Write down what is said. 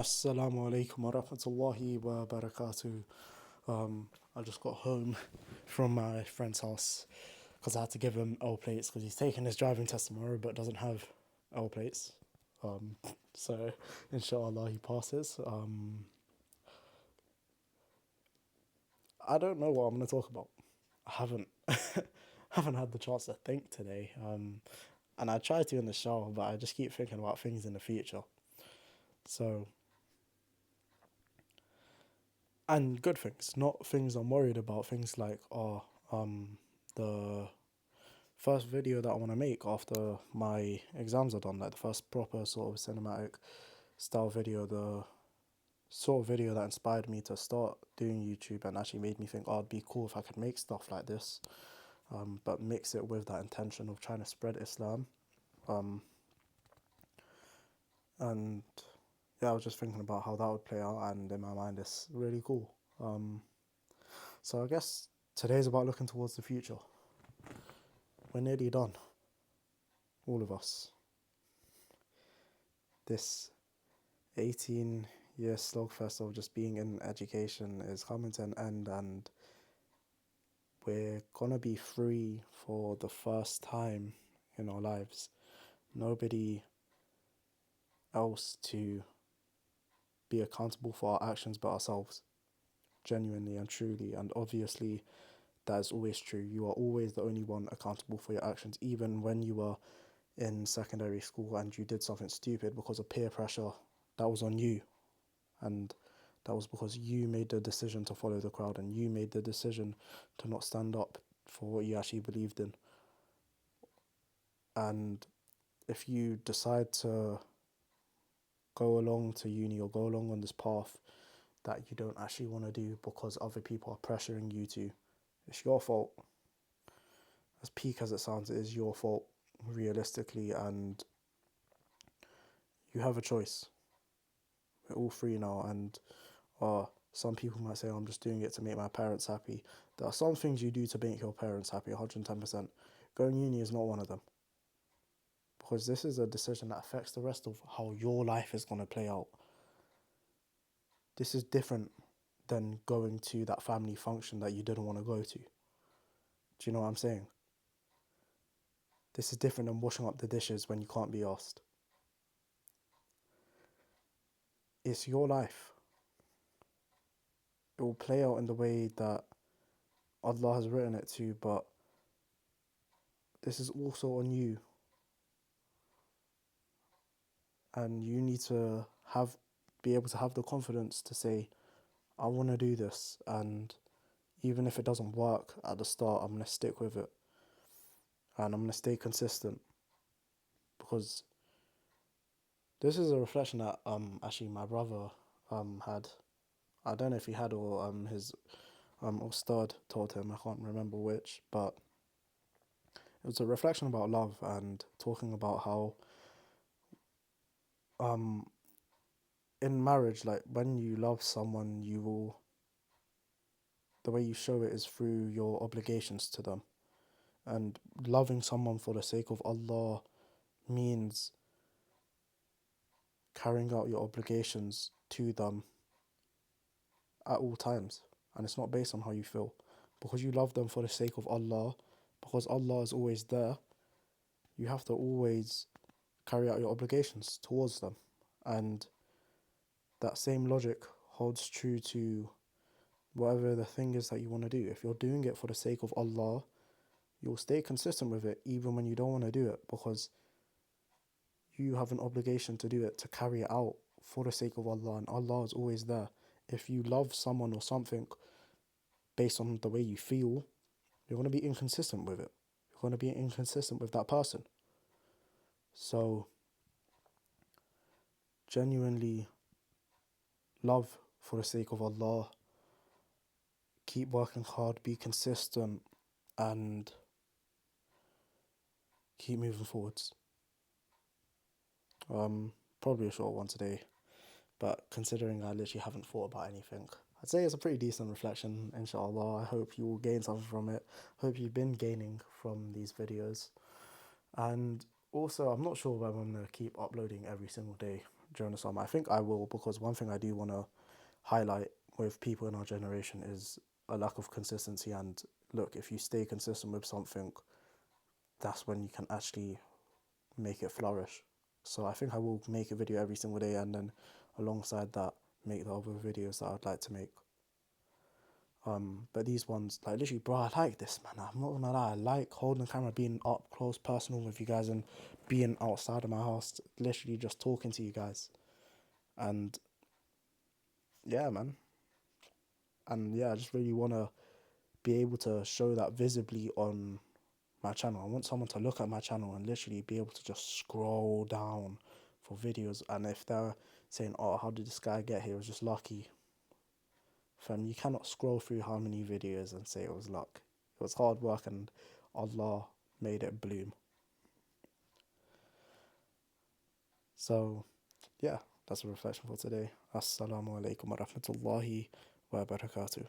Assalamu alaikum wa rahmatullahi wa barakatuh. I just got home from my friend's house because I had to give him L plates because he's taking his driving test tomorrow but doesn't have L plates. Um, so inshallah he passes. I don't know what I'm gonna talk about. I haven't haven't had the chance to think today. And I try to in the shower, but I just keep thinking about things in the future. So and good things, not things I'm worried about. Things like the first video that I want to make after my exams are done, like the first proper sort of cinematic style video, the sort of video that inspired me to start doing YouTube and actually made me think, oh, it'd be cool if I could make stuff like this, but mix it with that intention of trying to spread Islam. Um, and yeah, I was just thinking about how that would play out, and in my mind, it's really cool. So I guess today's about looking towards the future. We're nearly done, all of us. This 18-year slugfest of just being in education is coming to an end, and we're gonna be free for the first time in our lives. Nobody else to be accountable for our actions but ourselves, genuinely and truly. And obviously, that is always true. You are always the only one accountable for your actions, even when you were in secondary school and you did something stupid because of peer pressure. That was on you. And that was because you made the decision to follow the crowd and you made the decision to not stand up for what you actually believed in. And if you decide to go along to uni or go along on this path that you don't actually want to do because other people are pressuring you to, it's your fault. As peak as it sounds, it is your fault, realistically, and you have a choice. We're all free now, and some people might say, I'm just doing it to make my parents happy. There are some things you do to make your parents happy, 110%. Going uni is not one of them. Because this is a decision that affects the rest of how your life is going to play out. This is different than going to that family function that you didn't want to go to. Do you know what I'm saying? This is different than washing up the dishes when you can't be asked. It's your life. It will play out in the way that Allah has written it to, but this is also on you. And you need to be able to have the confidence to say, I want to do this, and even if it doesn't work at the start, I'm going to stick with it, and I'm going to stay consistent, because this is a reflection that actually my brother had. I don't know if he had, or his Ustad told him, I can't remember which, but it was a reflection about love and talking about how um in marriage, like when you love someone, the way you show it is through your obligations to them. And loving someone for the sake of Allah means carrying out your obligations to them at all times. And it's not based on how you feel. Because you love them for the sake of Allah, because Allah is always there, you have to always carry out your obligations towards them. And that same logic holds true to whatever the thing is that you want to do. If you're doing it for the sake of Allah, you'll stay consistent with it even when you don't want to do it, because you have an obligation to do it, to carry it out for the sake of Allah, and Allah is always there. If you love someone or something based on the way you feel, you're going to be inconsistent with it. You're going to be inconsistent with that person. So, genuinely love for the sake of Allah, keep working hard, be consistent, and keep moving forwards. Probably a short one today, but considering I literally haven't thought about anything, I'd say it's a pretty decent reflection, inshallah. I hope you will gain something from it. Hope you've been gaining from these videos. And also, I'm not sure whether I'm going to keep uploading every single day. during the summer. I think I will, because one thing I do want to highlight with people in our generation is a lack of consistency. And look, if you stay consistent with something, that's when you can actually make it flourish. So I think I will make a video every single day, and then alongside that, make the other videos that I'd like to make. But these ones, like literally, bro, I like this, man. I'm not gonna lie. I like holding the camera, being up close, personal with you guys, and being outside of my house, literally just talking to you guys. And yeah, man. And yeah, I just really wanna be able to show that visibly on my channel. I want someone to look at my channel and literally be able to just scroll down for videos. And if they're saying, "Oh, how did this guy get here? It was just lucky," fam, you cannot scroll through how many videos and say it was luck. It was hard work, and Allah made it bloom. So, yeah, that's a reflection for today. Assalamu alaikum wa rahmatullahi wa barakatuh.